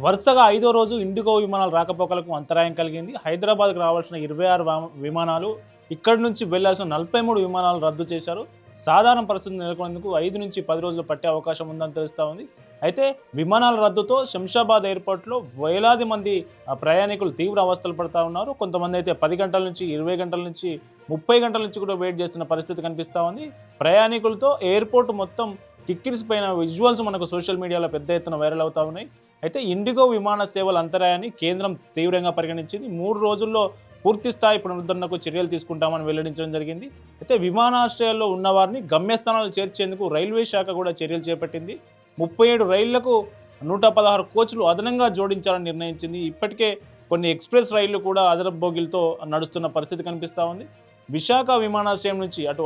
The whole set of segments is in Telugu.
వరుసగా ఐదో రోజు ఇండిగో విమానాల రాకపోకలకు అంతరాయం కలిగింది. హైదరాబాద్‌కు రావాల్సిన 26 విమానాలు, ఇక్కడి నుంచి వెళ్లాల్సిన 43 విమానాలు రద్దు చేశారు. సాధారణ పరిస్థితులు నెలకొనేందుకు 5-10 రోజులు పట్టే అవకాశం ఉందని తెలుస్తా ఉంది. అయితే విమానాల రద్దుతో శంషాబాద్ ఎయిర్‌పోర్ట్‌లో వేలాది మంది ప్రయాణికులు తీవ్ర అవస్థలు పడతా ఉన్నారు. కొంతమంది అయితే 10 గంటల నుంచి, 20 గంటల నుంచి, 30 గంటల నుంచి కూడా వెయిట్ చేస్తున్న పరిస్థితి కనిపిస్తా ఉంది. ప్రయాణికులతో ఎయిర్‌పోర్ట్ మొత్తం కిక్కిరిసిపోయిన విజువల్స్ మనకు సోషల్ మీడియాలో పెద్ద ఎత్తున వైరల్ అవుతా ఉన్నాయి. అయితే ఇండిగో విమాన సేవల అంతరాయాన్ని కేంద్రం తీవ్రంగా పరిగణించింది. 3 రోజుల్లో పూర్తి స్థాయి పునరుద్ధరణకు చర్యలు తీసుకుంటామని వెల్లడించడం జరిగింది. అయితే విమానాశ్రయాల్లో ఉన్నవారిని గమ్యస్థానాలు చేర్చేందుకు రైల్వే శాఖ కూడా చర్యలు చేపట్టింది. 37 రైళ్లకు 116 కోచ్లు అదనంగా జోడించాలని నిర్ణయించింది. ఇప్పటికే కొన్ని ఎక్స్‌ప్రెస్ రైళ్లు కూడా అదనపు బోగీలతో నడుస్తున్న పరిస్థితి కనిపిస్తూ ఉంది. విశాఖ విమానాశ్రయం నుంచి అటు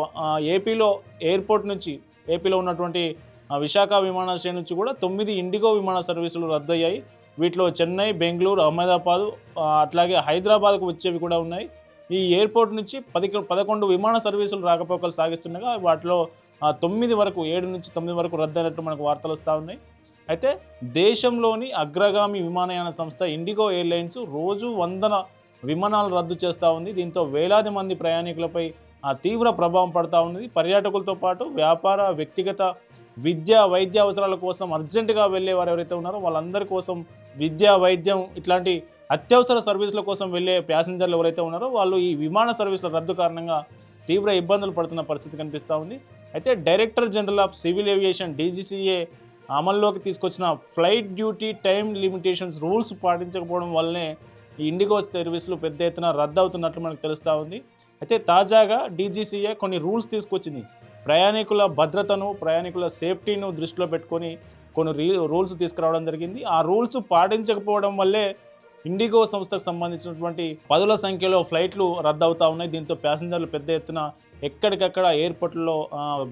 ఏపీలో ఉన్నటువంటి విశాఖ విమానాశ్రయం నుంచి కూడా 9 ఇండిగో విమాన సర్వీసులు రద్దయ్యాయి. వీటిలో చెన్నై, బెంగళూరు, అహ్మదాబాద్ అట్లాగే హైదరాబాద్కు వచ్చేవి కూడా ఉన్నాయి. ఈ ఎయిర్పోర్ట్ నుంచి 11 విమాన సర్వీసులు రాకపోకలు సాగిస్తుండగా వాటిలో 7-9 వరకు రద్దయినట్లు మనకు వార్తలు వస్తూ ఉన్నాయి. అయితే దేశంలోని అగ్రగామి విమానయాన సంస్థ ఇండిగో ఎయిర్లైన్స్ రోజు వందల విమానాలు రద్దు చేస్తూ ఉంది. దీంతో వేలాది మంది ప్రయాణికులపై తీవ్ర ప్రభావం పడతా ఉన్నది. పర్యాటకులతో పాటు వ్యాపార, వ్యక్తిగత, విద్యా, వైద్య అవసరాల కోసం అర్జెంటుగా వెళ్ళే వారు ఎవరైతే ఉన్నారో వాళ్ళందరి కోసం విద్యా, వైద్యం ఇట్లాంటి అత్యవసర సర్వీసుల కోసం వెళ్ళే ప్యాసింజర్లు ఎవరైతే ఉన్నారో వాళ్ళు ఈ విమాన సర్వీసుల రద్దు కారణంగా తీవ్ర ఇబ్బందులు పడుతున్న పరిస్థితి కనిపిస్తూ ఉంది. అయితే director general of civil aviation DGCA అమల్లోకి తీసుకొచ్చిన flight duty time limitations rules పాటించకపోవడం వల్లనే ఈ ఇండిగో సర్వీసులు పెద్ద ఎత్తున రద్దు అవుతున్నట్లు మనకు తెలుస్తూ ఉంది. అయితే తాజాగా DGCA కొన్ని రూల్స్ తీసుకొచ్చింది. ప్రయాణికుల భద్రతను, ప్రయాణికుల సేఫ్టీను దృష్టిలో పెట్టుకొని కొన్ని రూల్స్ తీసుకురావడం జరిగింది. ఆ రూల్స్ పాటించకపోవడం వల్లే ఇండిగో సంస్థకు సంబంధించినటువంటి పదుల సంఖ్యలో ఫ్లైట్లు రద్దు అవుతూ ఉన్నాయి. దీంతో ప్యాసింజర్లు పెద్ద ఎత్తున ఎక్కడికక్కడ ఎయిర్పోర్ట్లో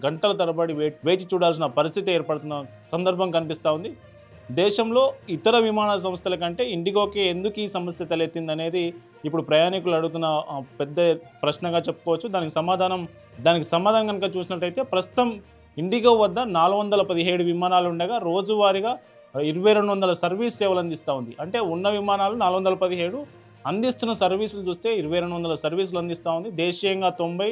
గంటల తరబడి వేచి చూడాల్సిన పరిస్థితి ఏర్పడుతున్న సందర్భం కనిపిస్తూ ఉంది. దేశంలో ఇతర విమాన సంస్థల కంటే ఇండిగోకి ఎందుకు ఈ సమస్య తలెత్తింది అనేది ఇప్పుడు ప్రయాణికులు అడుగుతున్న పెద్ద ప్రశ్నగా చెప్పుకోవచ్చు. దానికి సమాధానం కనుక చూసినట్టయితే ప్రస్తుతం ఇండిగో వద్ద 417 విమానాలు ఉండగా రోజువారీగా 2200 సర్వీస్ సేవలు అందిస్తూ ఉంది. అంటే ఉన్న విమానాలు 417, అందిస్తున్న సర్వీసులు చూస్తే 2200 సర్వీసులు అందిస్తూ ఉంది. దేశీయంగా 90,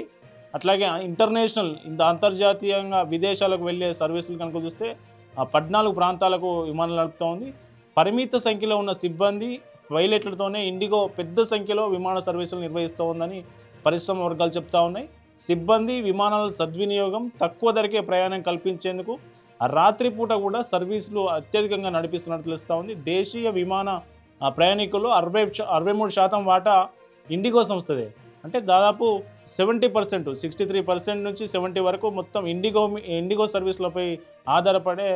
అట్లాగే ఇంటర్నేషనల్ అంతర్జాతీయంగా విదేశాలకు వెళ్ళే సర్వీసులు కనుక చూస్తే 14 ప్రాంతాలకు విమానాలు నడుపుతూ ఉంది. పరిమిత సంఖ్యలో ఉన్న సిబ్బంది, పైలట్లతోనే ఇండిగో పెద్ద సంఖ్యలో విమాన సర్వీసులు నిర్వహిస్తూ ఉందని పరిశ్రమ వర్గాలు చెప్తా ఉన్నాయి. సిబ్బంది, విమానాల సద్వినియోగం, తక్కువ ధరకే ప్రయాణం కల్పించేందుకు రాత్రిపూట కూడా సర్వీసులు అత్యధికంగా నడిపిస్తున్నట్లు తెలుస్తూ ఉంది. దేశీయ విమాన ప్రయాణికుల్లో 63% వాటా ఇండిగో సంస్థదే. అంటే దాదాపు 70%, 63% నుంచి 70 వరకు మొత్తం ఇండిగో సర్వీసులపై ఆధారపడే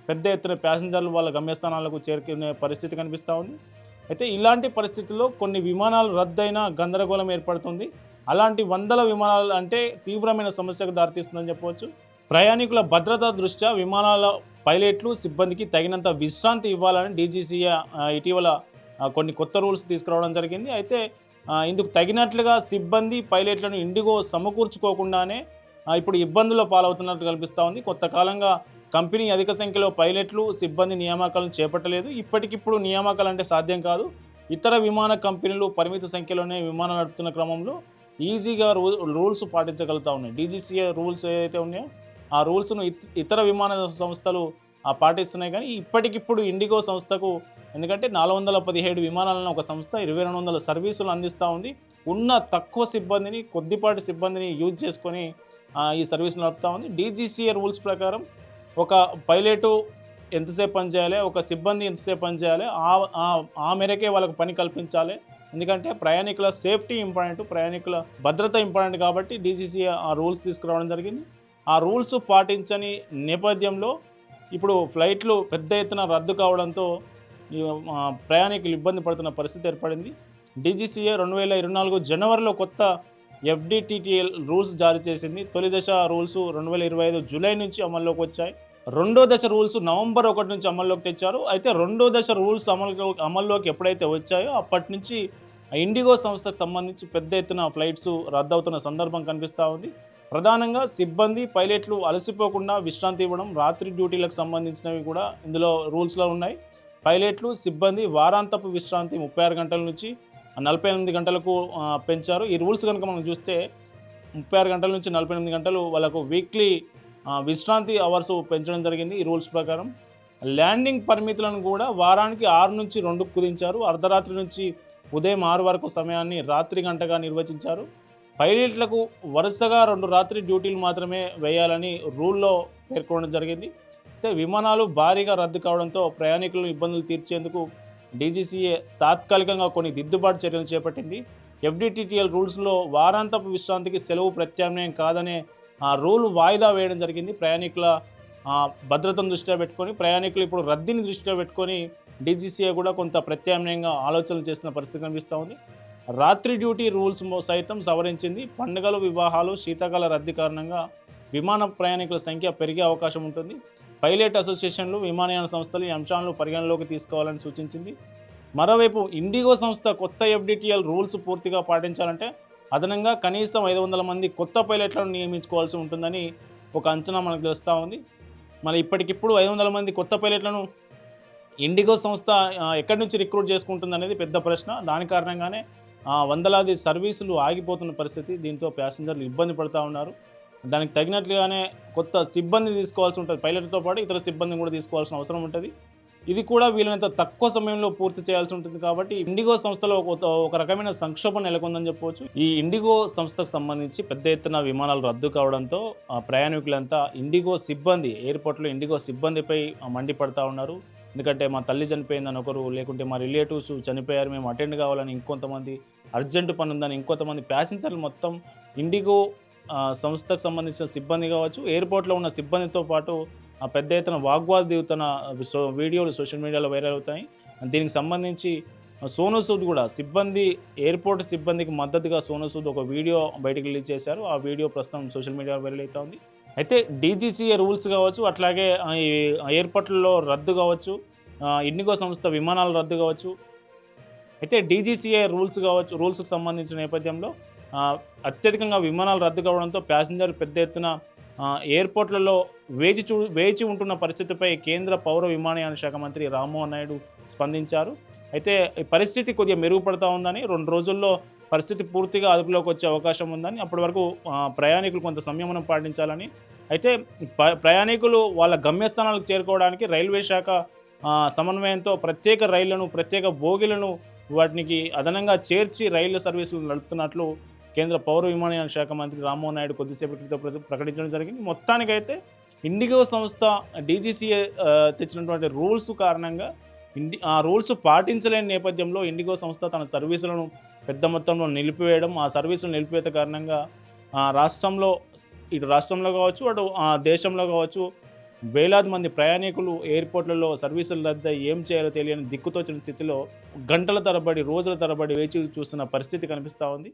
పెద్ద ఎత్తున ప్యాసింజర్లు వాళ్ళ గమ్యస్థానాలకు చేరుకునే పరిస్థితి కనిపిస్తూ ఉంది. అయితే ఇలాంటి పరిస్థితుల్లో కొన్ని విమానాలు రద్దయినా గందరగోళం ఏర్పడుతుంది. అలాంటి వందల విమానాలు అంటే తీవ్రమైన సమస్యకు దారితీస్తుందని చెప్పవచ్చు. ప్రయాణికుల భద్రతా దృష్ట్యా విమానాల పైలట్లు, సిబ్బందికి తగినంత విశ్రాంతి ఇవ్వాలని DGCA ఇటీవల కొన్ని కొత్త రూల్స్ తీసుకురావడం జరిగింది. అయితే ఇందుకు తగినట్లుగా సిబ్బంది, పైలట్లను ఇండిగో సమకూర్చుకోకుండానే ఇప్పుడు ఇబ్బందుల పాలవుతున్నట్టు కనిపిస్తూ ఉంది. కొంతకాలంగా కంపెనీ అధిక సంఖ్యలో పైలట్లు, సిబ్బంది నియామకాలను చేపట్టలేదు. ఇప్పటికిప్పుడు నియామకాలు అంటే సాధ్యం కాదు. ఇతర విమాన కంపెనీలు పరిమిత సంఖ్యలోనే విమానాలు నడుపుతున్న క్రమంలో ఈజీగా రూల్స్ పాటించగలుగుతూ ఉన్నాయి. DGCA రూల్స్ ఏదైతే ఉన్నాయో ఆ రూల్స్ను ఇతర విమాన సంస్థలు పాటిస్తున్నాయి. కానీ ఇప్పటికిప్పుడు ఇండిగో సంస్థకు, ఎందుకంటే 417 విమానాలను ఒక సంస్థ 2200 సర్వీసులు అందిస్తూ ఉంది. ఉన్న తక్కువ సిబ్బందిని, కొద్దిపాటి సిబ్బందిని యూజ్ చేసుకొని ఈ సర్వీసులు నడుపుతూ ఉంది. DGCA రూల్స్ ప్రకారం ఒక పైలటు ఎంతసేపు పనిచేయాలి, ఒక సిబ్బంది ఎంతసేపు పనిచేయాలి, ఆ మేరకే వాళ్ళకు పని కల్పించాలి. ఎందుకంటే ప్రయాణికుల సేఫ్టీ ఇంపార్టెంట్, ప్రయాణికుల భద్రత ఇంపార్టెంట్ కాబట్టి DGCA ఆ రూల్స్ తీసుకురావడం జరిగింది. ఆ రూల్స్ పాటించని నేపథ్యంలో ఇప్పుడు ఫ్లైట్లు పెద్ద ఎత్తున రద్దు కావడంతో ప్రయాణికులు ఇబ్బంది పడుతున్న పరిస్థితి ఏర్పడింది. DGCA 2024 జనవరిలో కొత్త FDTTL రూల్స్ జారీ చేసింది. తొలి దశ రూల్స్ 2025 జూలై నుంచి అమల్లోకి వచ్చాయి. రెండో దశ రూల్స్ నవంబర్ 1 నుంచి అమల్లోకి తెచ్చారు. అయితే రెండో దశ రూల్స్ అమల్లోకి ఎప్పుడైతే వచ్చాయో అప్పటి నుంచి ఇండిగో సంస్థకు సంబంధించి పెద్ద ఎత్తున ఫ్లైట్స్ రద్దవుతున్న సందర్భం కనిపిస్తూ ఉంది. ప్రధానంగా సిబ్బంది, పైలట్లు అలసిపోకుండా విశ్రాంతి ఇవ్వడం, రాత్రి డ్యూటీలకు సంబంధించినవి కూడా ఇందులో రూల్స్లో ఉన్నాయి. పైలట్లు సిబ్బంది వారాంతపు విశ్రాంతి 36 గంటల నుంచి 48 గంటలకు పెంచారు. ఈ రూల్స్ కనుక మనం చూస్తే 36 గంటల నుంచి 48 గంటలు వాళ్ళకు వీక్లీ విశ్రాంతి అవర్స్ పెంచడం జరిగింది ఈ రూల్స్ ప్రకారం. ల్యాండింగ్ పరిమితులను కూడా వారానికి 6 నుంచి 2కు కుదించారు. అర్ధరాత్రి నుంచి ఉదయం 6 వరకు సమయాన్ని రాత్రి గంటగా నిర్వచించారు. పైలట్లకు వరుసగా 2 రాత్రి డ్యూటీలు మాత్రమే వేయాలని రూల్లో పేర్కొనడం జరిగింది. అయితే విమానాలు భారీగా రద్దు కావడంతో ప్రయాణికులను ఇబ్బందులు తీర్చేందుకు డీజీసీఏ తాత్కాలికంగా కొన్ని దిద్దుబాటు చర్యలు చేపట్టింది. ఎఫ్డిటిటిఎల్ రూల్స్లో వారాంతపు విశ్రాంతికి సెలవు ప్రత్యామ్నాయం కాదనే రూల్ వాయిదా వేయడం జరిగింది. ప్రయాణికుల భద్రతను దృష్టిలో పెట్టుకొని, ప్రయాణికులు ఇప్పుడు రద్దీని దృష్టిలో పెట్టుకొని డీజీసీఏ కూడా కొంత ప్రత్యామ్నాయంగా ఆలోచనలు చేస్తున్న పరిస్థితి కనిపిస్తూ ఉంది. రాత్రి డ్యూటీ రూల్స్ సైతం సవరించింది. పండుగలు, వివాహాలు, శీతాకాల రద్దీ కారణంగా విమాన ప్రయాణికుల సంఖ్య పెరిగే అవకాశం ఉంటుంది. పైలట్ అసోసియేషన్లు, విమానయాన సంస్థలు ఈ అంశాలను పరిగణలోకి తీసుకోవాలని సూచించింది. మరోవైపు ఇండిగో సంస్థ కొత్త ఎఫ్డిటిఎల్ రూల్స్ పూర్తిగా పాటించాలంటే అదనంగా కనీసం 500 మంది కొత్త పైలట్లను నియమించుకోవాల్సి ఉంటుందని ఒక అంచనా మనకు తెలుస్తూ ఉంది. మరి ఇప్పటికిప్పుడు 500 మంది కొత్త పైలట్లను ఇండిగో సంస్థ ఎక్కడి నుంచి రిక్రూట్ చేసుకుంటుంది అనేది పెద్ద ప్రశ్న. దాని కారణంగానే వందలాది సర్వీసులు ఆగిపోతున్న పరిస్థితి. దీంతో ప్యాసింజర్లు ఇబ్బంది పడుతూ ఉన్నారు. దానికి తగినట్లుగానే కొత్త సిబ్బంది తీసుకోవాల్సి ఉంటుంది. పైలట్తో పాటు ఇతర సిబ్బందిని కూడా తీసుకోవాల్సిన అవసరం ఉంటుంది. ఇది కూడా వీలైనంత తక్కువ సమయంలో పూర్తి చేయాల్సి ఉంటుంది. కాబట్టి ఇండిగో సంస్థలో ఒక రకమైన సంక్షోభం నెలకొందని చెప్పవచ్చు. ఈ ఇండిగో సంస్థకు సంబంధించి పెద్ద ఎత్తున విమానాలు రద్దు కావడంతో ప్రయాణికులంతా ఇండిగో సిబ్బంది, ఎయిర్పోర్ట్లో ఇండిగో సిబ్బందిపై మండిపడతా ఉన్నారు. ఎందుకంటే మా తల్లి చనిపోయిందని ఒకరు, లేకుంటే మా రిలేటివ్స్ చనిపోయారు, మేము అటెండ్ కావాలని ఇంకొంతమంది, అర్జెంటు పని ఉందని ఇంకొంతమంది ప్యాసింజర్లు మొత్తం ఇండిగో సంస్థకు సంబంధించిన సిబ్బంది కావచ్చు, ఎయిర్పోర్ట్లో ఉన్న సిబ్బందితో పాటు పెద్ద ఎత్తున వాగ్వాదం దిగుతున్న వీడియోలు సోషల్ మీడియాలో వైరల్ అవుతాయి. దీనికి సంబంధించి సోనూ సూద్ కూడా ఎయిర్పోర్ట్ సిబ్బందికి మద్దతుగా సోనూ సూద్ ఒక వీడియో బయటకు రిలీజ్ చేశారు. ఆ వీడియో ప్రస్తుతం సోషల్ మీడియాలో వైరల్ అవుతూ ఉంది. అయితే డీజీసీఏ రూల్స్ కావచ్చు, అట్లాగే ఈ ఎయిర్పోర్ట్లలో రద్దు కావచ్చు, ఇండిగో సంస్థ విమానాలు రద్దు కావచ్చు. అయితే డీజీసీఏ రూల్స్కి సంబంధించిన నేపథ్యంలో అత్యధికంగా విమానాలు రద్దు కావడంతో ప్యాసింజర్లు పెద్ద ఎత్తున ఎయిర్పోర్ట్లలో వేచి ఉంటున్న పరిస్థితిపై కేంద్ర పౌర విమానయాన శాఖ మంత్రి రామ్మోహన్ నాయుడు స్పందించారు. అయితే ఈ పరిస్థితి కొద్దిగా మెరుగుపడతా ఉందని, 2 రోజుల్లో పరిస్థితి పూర్తిగా అదుపులోకి వచ్చే అవకాశం ఉందని, అప్పటి వరకు ప్రయాణికులు కొంత సంయమనం పాటించాలని, అయితే ప్రయాణికులు వాళ్ళ గమ్యస్థానాలకు చేరుకోవడానికి రైల్వే శాఖ సమన్వయంతో ప్రత్యేక రైళ్లను, ప్రత్యేక బోగీలను వాటికి అదనంగా చేర్చి రైళ్ల సర్వీసులు నడుపుతున్నట్లు కేంద్ర పౌర విమానయాన శాఖ మంత్రి రామ్మోహన్ నాయుడు కొద్దిసేపటి క్రితం ప్రకటించడం జరిగింది. మొత్తానికైతే ఇండిగో సంస్థ డీజీసీఏ తెచ్చినటువంటి రూల్స్ కారణంగా ఆ రూల్స్ పాటించలేని నేపథ్యంలో ఇండిగో సంస్థ తన సర్వీసులను పెద్ద మొత్తంలో నిలిపివేయడం, ఆ సర్వీసులు నిలిపివేత కారణంగా ఇటు రాష్ట్రంలో కావచ్చు, అటు దేశంలో కావచ్చు వేలాది మంది ప్రయాణికులు ఎయిర్పోర్ట్లలో సర్వీసులు రద్దు ఏం చేయాలో తెలియని దిక్కుతోచిన స్థితిలో గంటల తరబడి, రోజుల తరబడి వేచి చూస్తున్న పరిస్థితి కనిపిస్తూ ఉంది.